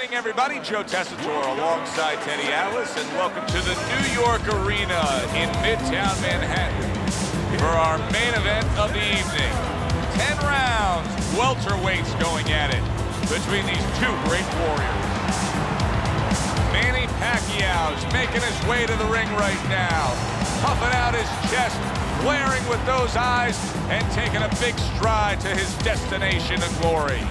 morning, everybody. Joe Tessitore alongside Teddy Atlas, and welcome to the New York Arena in Midtown Manhattan for our main event of the evening. 10 rounds, welterweights going at it between these two great warriors. Manny Pacquiao's making his way to the ring right now, puffing out his chest, glaring with those eyes, and taking a big stride to his destination of glory.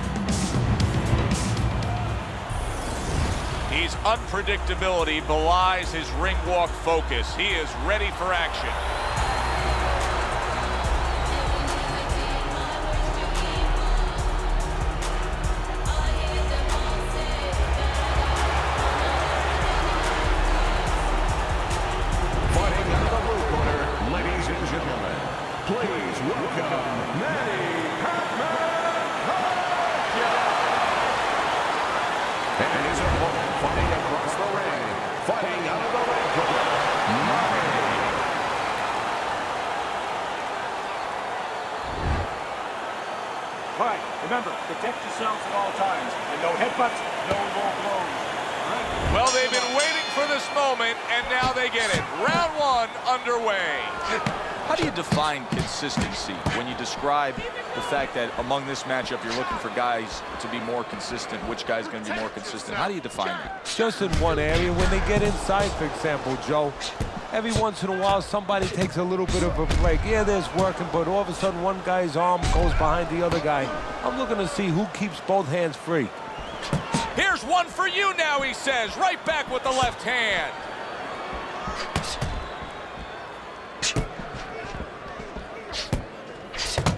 His unpredictability belies his ring walk focus. He is ready for action. Fighting out of the blue corner, ladies and gentlemen, please welcome Manny Pacquiao. And his opponent fighting across the ring, fighting out of the red corner, Manny. All right, remember, protect yourselves at all times, and no headbutts, no low blows. All right? Well, they've been waiting for this moment, and now they get it. Round one underway. How do you define consistency when you describe the fact that among this matchup you're looking for guys to be more consistent? Which guy's going to be more consistent? How do you define that? Just in one area. When they get inside, for example, Joe, every once in a while somebody takes a little bit of a break. Yeah, there's working, but all of a sudden one guy's arm goes behind the other guy. I'm looking to see who keeps both hands free. Here's one for you now, he says, right back with the left hand.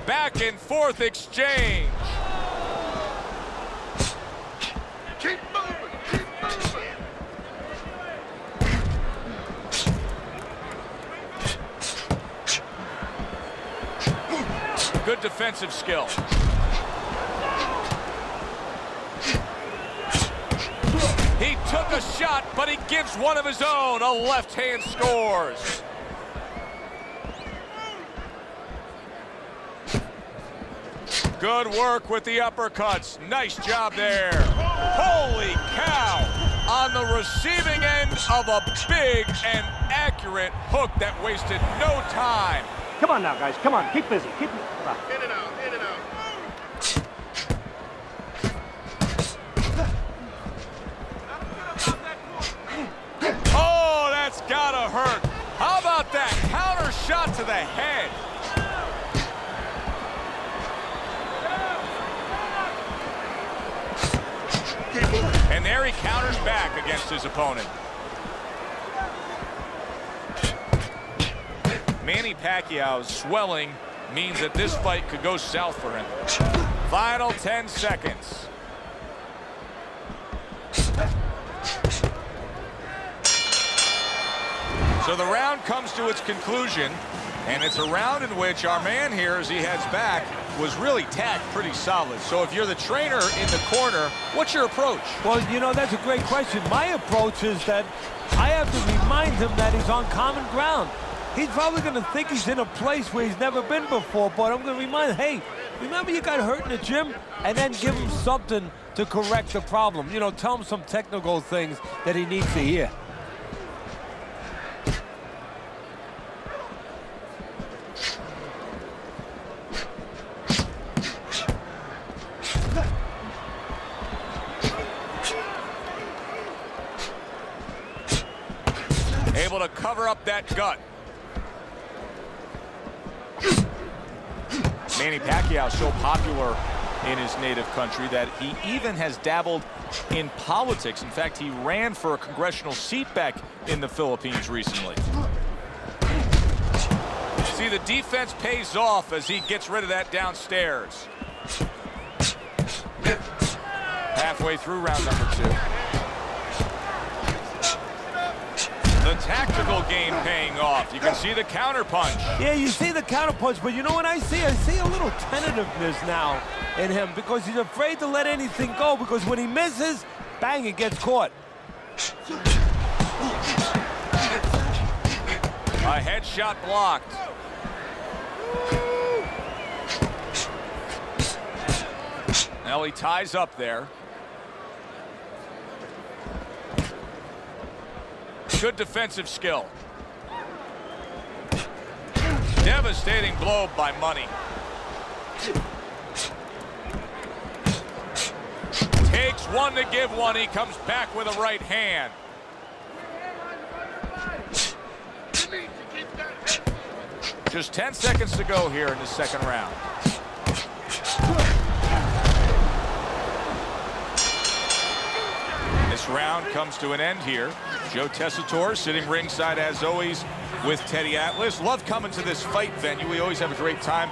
Back and forth exchange. Keep moving, keep moving. Good defensive skill. He took a shot, but he gives one of his own. A left hand scores. Good work with the uppercuts. Nice job there. Holy cow! On the receiving end of a big and accurate hook that wasted no time. Come on now, guys. Come on. Keep busy. Keep in and out, in and out. Oh, that's gotta hurt. How about that counter shot to the head? And there he counters back against his opponent. Manny Pacquiao's swelling means that this fight could go south for him. Final 10 seconds. So the round comes to its conclusion, and it's a round in which our man here, as he heads back, was really tagged pretty solid. So if you're the trainer in the corner, what's your approach? Well, you know, that's a great question. My approach is that I have to remind him that he's on common ground. He's probably going to think he's in a place where he's never been before, but I'm going to remind him, hey, remember you got hurt in the gym? And then give him something to correct the problem. You know, tell him some technical things that he needs to hear. Able to cover up that gut. Manny Pacquiao so popular in his native country that he even has dabbled in politics. In fact, he ran for a congressional seat back in the Philippines recently. See, the defense pays off as he gets rid of that downstairs. Halfway through round number 2. The tactical game paying off. You can see the counter punch. Yeah, you see the counter punch, but you know what I see? I see a little tentativeness now in him because he's afraid to let anything go, because when he misses, bang, it gets caught. A headshot blocked. Now he ties up there. Good defensive skill. Devastating blow by Manny. Takes one to give one. He comes back with a right hand. Just 10 seconds to go here in the second round. This round comes to an end here. Joe Tessitore sitting ringside as always with Teddy Atlas. Love coming to this fight venue. We always have a great time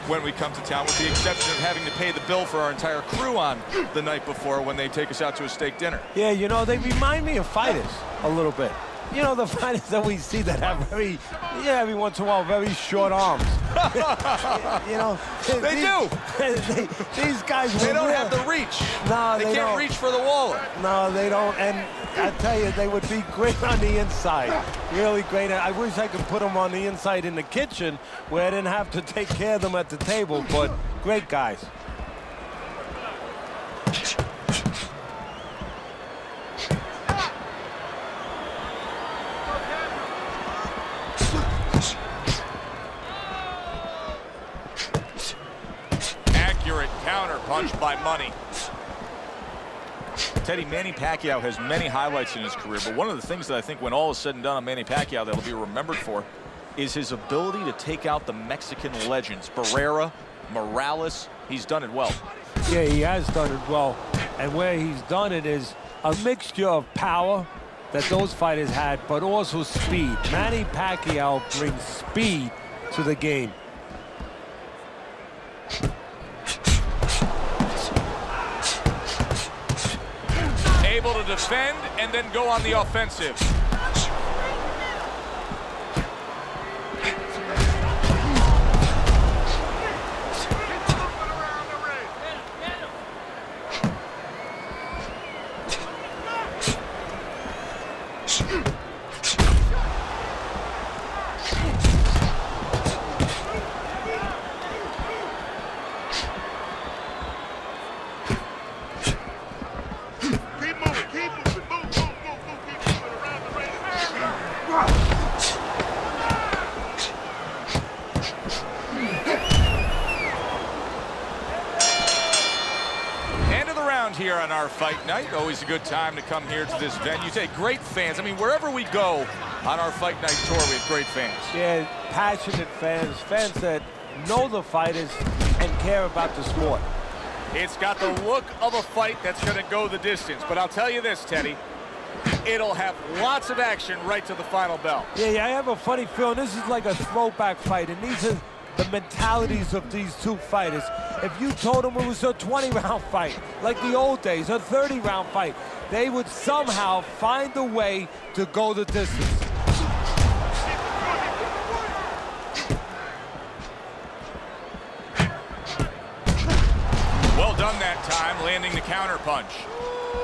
when we come to town, with the exception of having to pay the bill for our entire crew on the night before when they take us out to a steak dinner. Yeah, you know, they remind me of fighters a little bit. You know, the fighters that we see that have every once in a while, very short arms. You know, these guys. They don't have the reach. No, they can't reach for the wallet. No, they don't. And I tell you, they would be great on the inside. Really great. I wish I could put them on the inside in the kitchen where I didn't have to take care of them at the table. But great guys. Counter punch by Manny. Teddy, Manny Pacquiao has many highlights in his career, but one of the things that I think when all is said and done on Manny Pacquiao that'll be remembered for is his ability to take out the Mexican legends. Barrera, Morales, he's done it well. Yeah, he has done it well. And where he's done it is a mixture of power that those fighters had, but also speed. Manny Pacquiao brings speed to the game. Able to defend and then go on the offensive. Here on our fight night. Always a good time to come here to this venue. Take great fans. I mean, wherever we go on our fight night tour, we have great fans. Yeah, passionate fans, fans that know the fighters and care about the sport. It's got the look of a fight that's going to go the distance. But I'll tell you this, Teddy, it'll have lots of action right to the final bell. Yeah, I have a funny feeling this is like a throwback fight, and these are the mentalities of these two fighters. If you told them it was a 20-round fight, like the old days, a 30-round fight, they would somehow find a way to go the distance. Well done that time, landing the counter punch.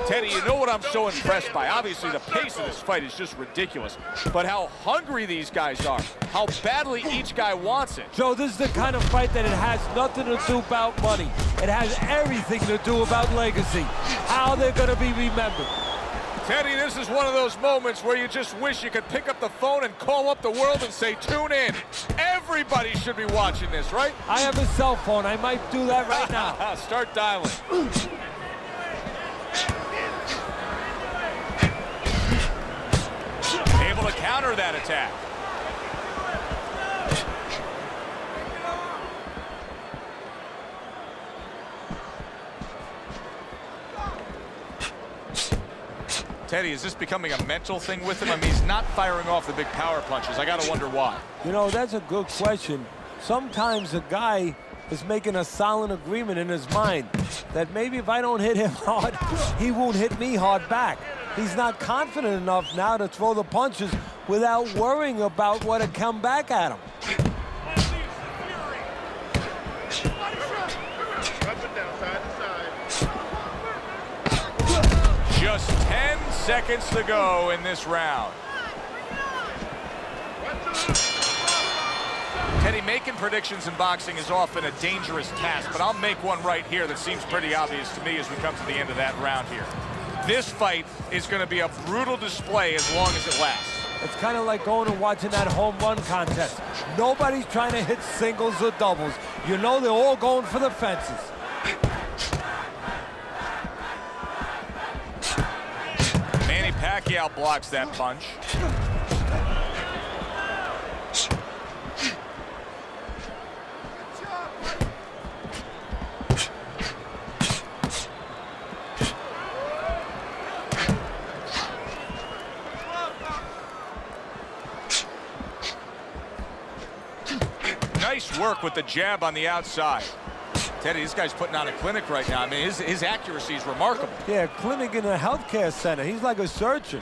Teddy, you know what I'm so impressed by? Obviously, the pace of this fight is just ridiculous. But how hungry these guys are. How badly each guy wants it. Joe, this is the kind of fight that it has nothing to do about money. It has everything to do about legacy. How they're going to be remembered. Teddy, this is one of those moments where you just wish you could pick up the phone and call up the world and say, tune in. Everybody should be watching this, right? I have a cell phone. I might do that right now. Start dialing. Able to counter that attack. Teddy, is this becoming a mental thing with him? I mean, he's not firing off the big power punches. I got to wonder why. You know, that's a good question. Sometimes a guy is making a silent agreement in his mind that maybe if I don't hit him hard, he won't hit me hard back. He's not confident enough now to throw the punches without worrying about what had come back at him. Just 10 seconds to go in this round. Teddy, making predictions in boxing is often a dangerous task, but I'll make one right here that seems pretty obvious to me as we come to the end of that round here. This fight is going to be a brutal display as long as it lasts. It's kind of like going and watching that home run contest. Nobody's trying to hit singles or doubles. You know they're all going for the fences. Manny Pacquiao blocks that punch. Nice work with the jab on the outside. Teddy, this guy's putting on a clinic right now. I mean, his accuracy is remarkable. Yeah, clinic in a healthcare center. He's like a surgeon.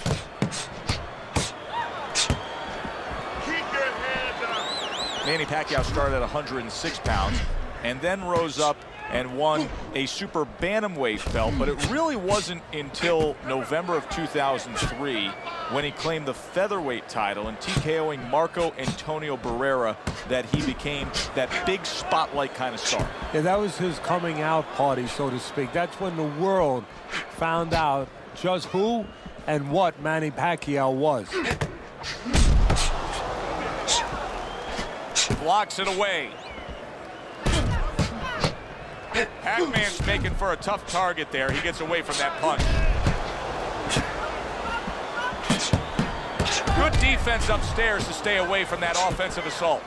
Manny Pacquiao started at 106 pounds and then rose up and won a super bantamweight belt, but it really wasn't until November of 2003 when he claimed the featherweight title and TKOing Marco Antonio Barrera that he became that big spotlight kind of star. Yeah, that was his coming out party, so to speak. That's when the world found out just who and what Manny Pacquiao was. Blocks it away. Pac-Man's making for a tough target there. He gets away from that punch. Good defense upstairs to stay away from that offensive assault.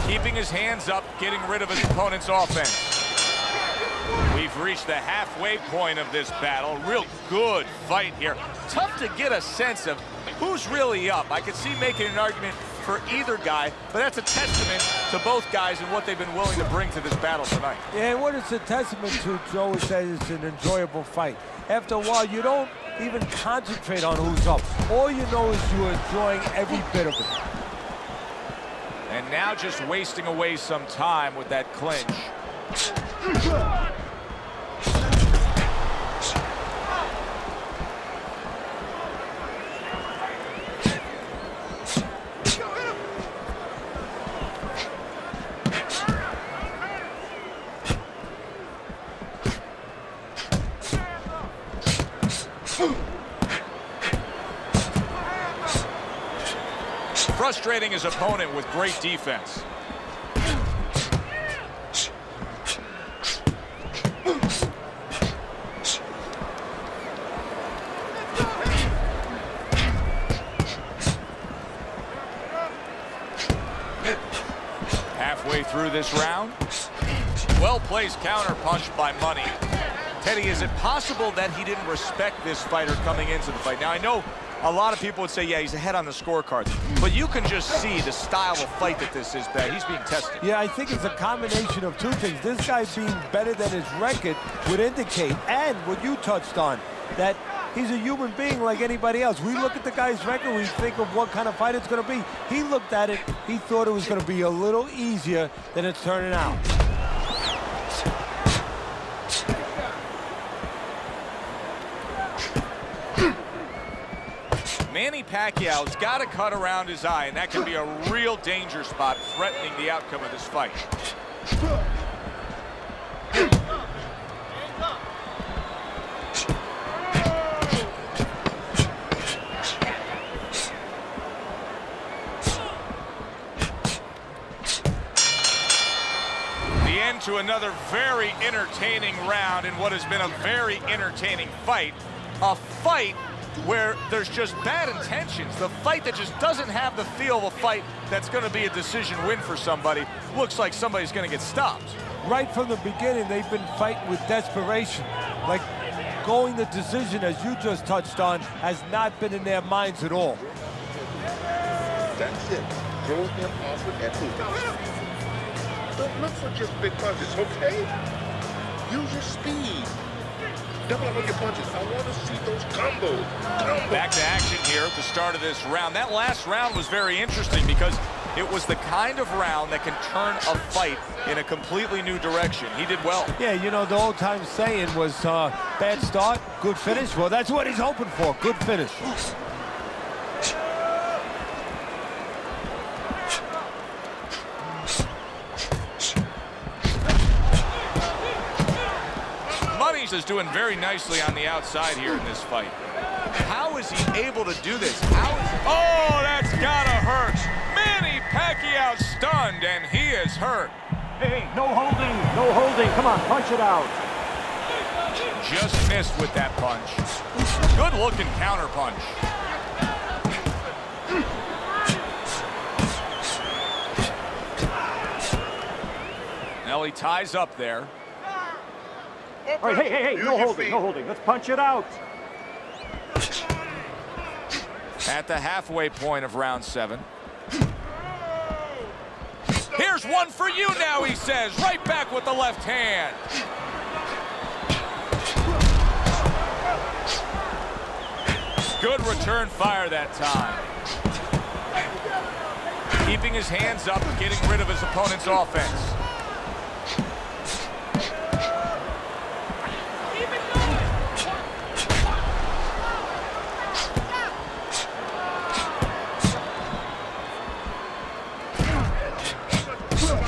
Keeping his hands up, getting rid of his opponent's offense. We've reached the halfway point of this battle. Real good fight here. Tough to get a sense of who's really up. I could see making an argument for either guy, but that's a testament to both guys and what they've been willing to bring to this battle tonight. Yeah, and what it's a testament to, Joe, is that it's an enjoyable fight. After a while, you don't even concentrate on who's up. All you know is you're enjoying every bit of it. And now just wasting away some time with that clinch. Frustrating his opponent with great defense. Halfway through this round, well-placed counter punch by Money. Teddy, is it possible that he didn't respect this fighter coming into the fight? Now, I know a lot of people would say, yeah, he's ahead on the scorecard, but you can just see the style of fight that this is, that he's being tested. Yeah, I think it's a combination of two things. This guy being better than his record would indicate, and what you touched on, that he's a human being like anybody else. We look at the guy's record, we think of what kind of fight it's going to be. He looked at it, he thought it was going to be a little easier than it's turning out. Manny Pacquiao's got to cut around his eye, and that can be a real danger spot threatening the outcome of this fight. The end to another very entertaining round in what has been a very entertaining fight. A fight where there's just bad intentions. The fight that just doesn't have the feel of a fight that's going to be a decision win for somebody. Looks like somebody's going to get stopped. Right from the beginning, they've been fighting with desperation. Like going the decision, as you just touched on, has not been in their minds at all. That's it. Throw him off with that hook. Don't look for just big punches, okay? Use your speed. Double up on your punches. I want to see those combos. Back to action here at the start of this round. That last round was very interesting because It was the kind of round that can turn a fight in a completely new direction. He did well. Yeah, you know, the old-time saying was bad start, good finish. Well, that's what he's hoping for, good finish. Manny is doing very nicely on the outside here in this fight. How is he able to do this? Oh, that's gotta hurt. Manny Pacquiao stunned, and he is hurt. Hey, no holding, no holding. Come on, punch it out. Just missed with that punch. Good looking counter punch. Now he ties up there. All right, hey, no holding, no holding. Let's punch it out. At the halfway point of round 7. Here's one for you now, he says. Right back with the left hand. Good return fire that time. Keeping his hands up, getting rid of his opponent's offense.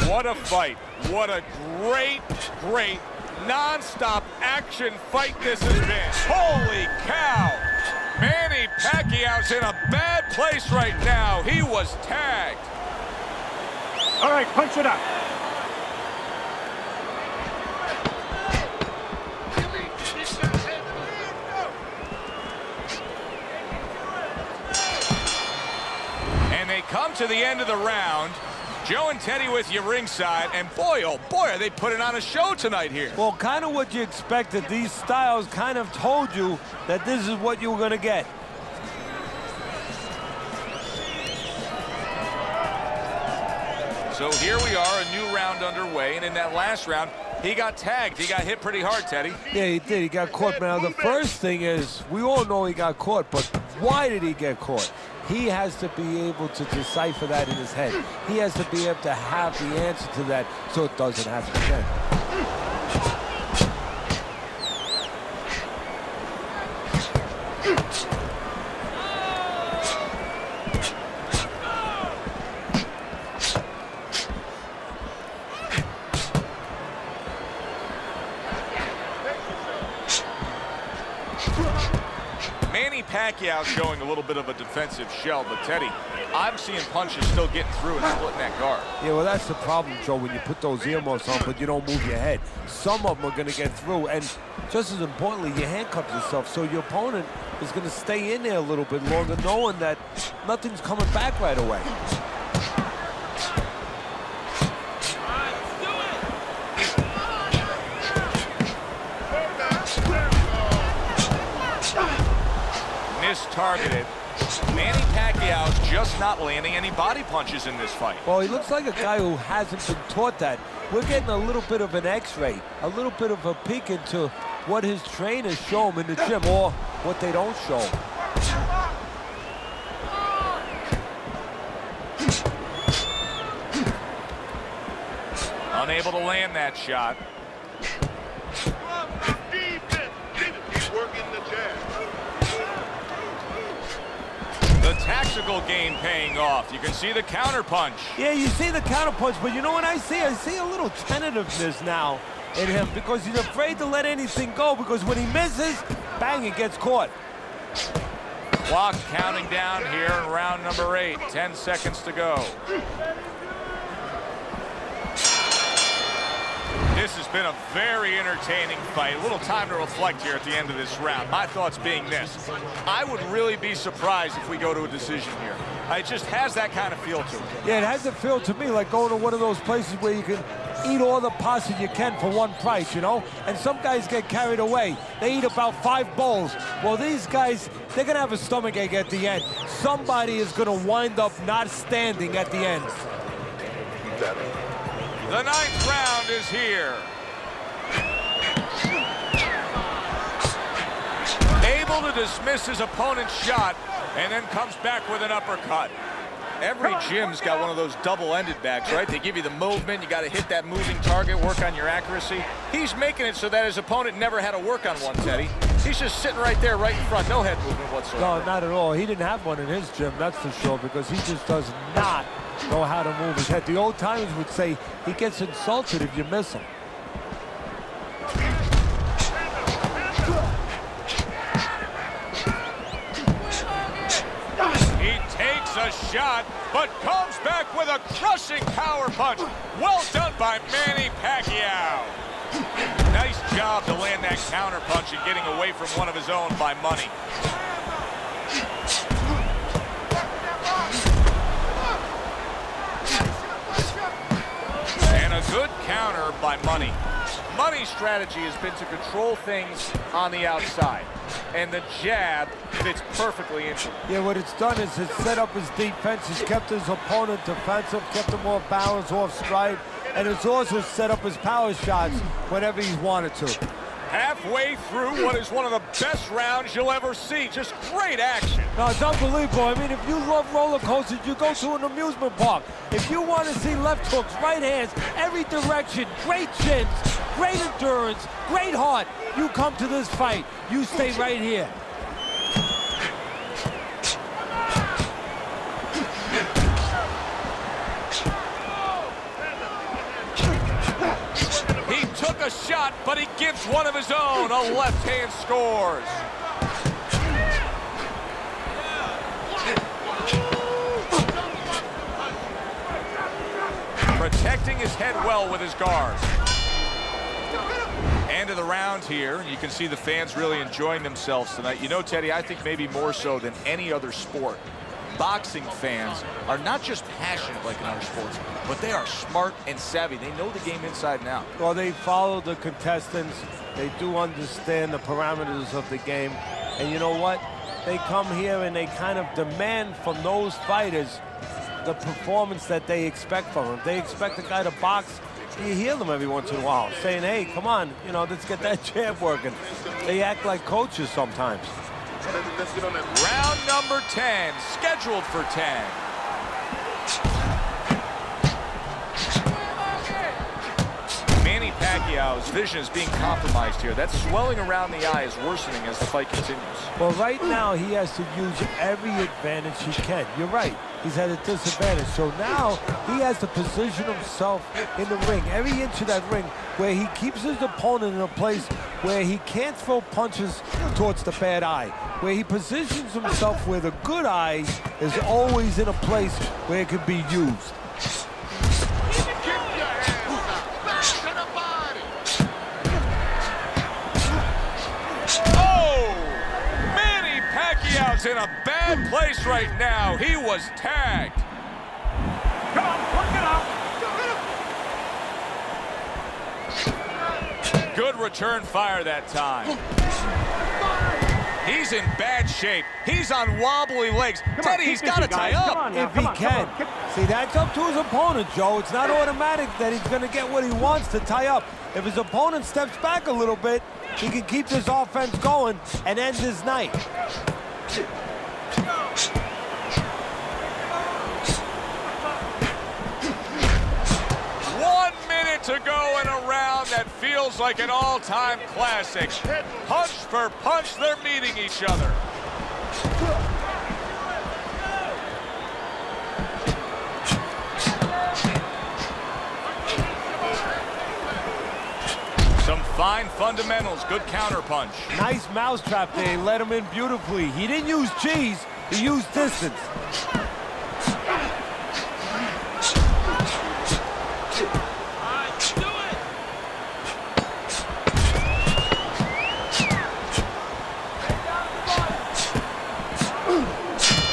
What a fight. What a great, great, non-stop action fight this has been. Holy cow. Manny Pacquiao's in a bad place right now. He was tagged. All right, punch it out. And they come to the end of the round. Joe and Teddy with you ringside, and boy, oh boy, are they putting on a show tonight here. Well, kind of what you expected. These styles kind of told you that this is what you were going to get. So here we are, a new round underway, and in that last round, he got tagged. He got hit pretty hard, Teddy. Yeah, he did. He got caught. Now, the first thing is, we all know he got caught, but why did he get caught? He has to be able to decipher that in his head. He has to be able to have the answer to that so it doesn't happen again. Manny Pacquiao showing a little bit of a defensive shell, but Teddy, I'm seeing punches still getting through and splitting that guard. Yeah, well, that's the problem, Joe, when you put those earmuffs on, but you don't move your head. Some of them are going to get through, and just as importantly, you handcuff yourself, so your opponent is going to stay in there a little bit longer, knowing that nothing's coming back right away. Targeted. Manny Pacquiao just not landing any body punches in this fight. Well, he looks like a guy who hasn't been taught that. We're getting a little bit of an x-ray, a little bit of a peek into what his trainers show him in the gym or what they don't show him. Unable to land that shot. He's working the jab. The tactical game paying off. You can see the counter punch. Yeah, you see the counter punch, but you know what I see? I see a little tentativeness now in him because he's afraid to let anything go because when he misses, bang, it gets caught. Clock counting down here in round number 8. 10 seconds to go. This has been a very entertaining fight. A little time to reflect here at the end of this round. My thoughts being this. I would really be surprised if we go to a decision here. It just has that kind of feel to it. Yeah, it has a feel to me like going to one of those places where you can eat all the pasta you can for one price, you know? And some guys get carried away. They eat about 5 bowls. Well, these guys, they're going to have a stomachache at the end. Somebody is going to wind up not standing at the end. The 9th round is here. Able to dismiss his opponent's shot and then comes back with an uppercut. Every gym's got one of those double-ended bags, right? They give you the movement. You got to hit that moving target, work on your accuracy. He's making it so that his opponent never had to work on one, Teddy. He's just sitting right there, right in front. No head movement whatsoever. No, not at all. He didn't have one in his gym, that's for sure, because he just does not know how to move his head. The old timers would say he gets insulted if you miss him. A shot, but comes back with a crushing power punch. Well done by Manny Pacquiao. Nice job to land that counter punch and getting away from one of his own by Money. And a good counter by Money. Money's strategy has been to control things on the outside, and the jab fits perfectly into it. Yeah, what it's done is it's set up his defense, it's kept his opponent defensive, kept him off balance, off stride, and it's also set up his power shots whenever he's wanted to. Halfway through what is one of the best rounds you'll ever see. Just great action. No, it's unbelievable. I mean, if you love roller coasters, you go to an amusement park. If you want to see left hooks, right hands, every direction, great chins, great endurance, great heart, you come to this fight. You stay right here. Took a shot, but he gives one of his own. A left hand scores. Protecting his head well with his guards. End of the round here, and you can see the fans really enjoying themselves tonight. You know, Teddy, I think maybe more so than any other sport, boxing fans are not just passionate like in other sports, but they are smart and savvy. They know the game inside and out. Well, they follow the contestants. They do understand the parameters of the game. And you know what? They come here and they kind of demand from those fighters the performance that they expect from them. They expect a guy to box. You hear them every once in a while saying, hey, come on, you know, let's get that jab working. They act like coaches sometimes. Let's get on that. Round number 10, scheduled for 10. Manny Pacquiao's vision is being compromised here. That swelling around the eye is worsening as the fight continues. Well, right now he has to use every advantage he can. You're right. He's at a disadvantage. So now he has to position himself in the ring, every inch of that ring, where he keeps his opponent in a place where he can't throw punches towards the bad eye, where he positions himself where the good eye is always in a place where it can be used. Pacquiao's in a bad place right now. He was tagged. Come on, work it out. Good return fire that time. He's in bad shape. He's on wobbly legs. Teddy, he's got to tie up. If he can. See, that's up to his opponent, Joe. It's not automatic that he's going to get what he wants to tie up. If his opponent steps back a little bit, he can keep this offense going and end his night. 1 minute to go in a round that feels like an all-time classic. Punch for punch, they're meeting each other. Some fine fundamentals, good counter punch. Nice mousetrap there, he let him in beautifully. He didn't use cheese, he used distance.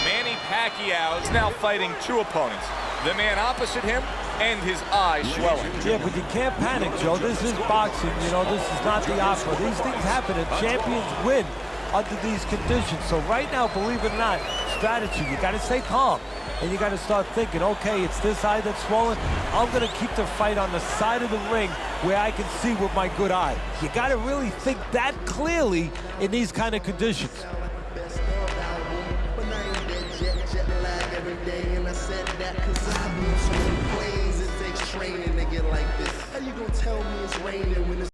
Manny Pacquiao is now fighting two opponents. The man opposite him and his eyes swelling. Yeah, but you can't panic, Joe. This is boxing, you know, this is not the opera. These things happen and champions win under these conditions. So right now, believe it or not, strategy, you gotta stay calm. And you gotta start thinking, okay, it's this eye that's swollen. I'm gonna keep the fight on the side of the ring where I can see with my good eye. You gotta really think that clearly in these kind of conditions. But now you dead jet lag every day, and I said you gonna tell me it's raining when it's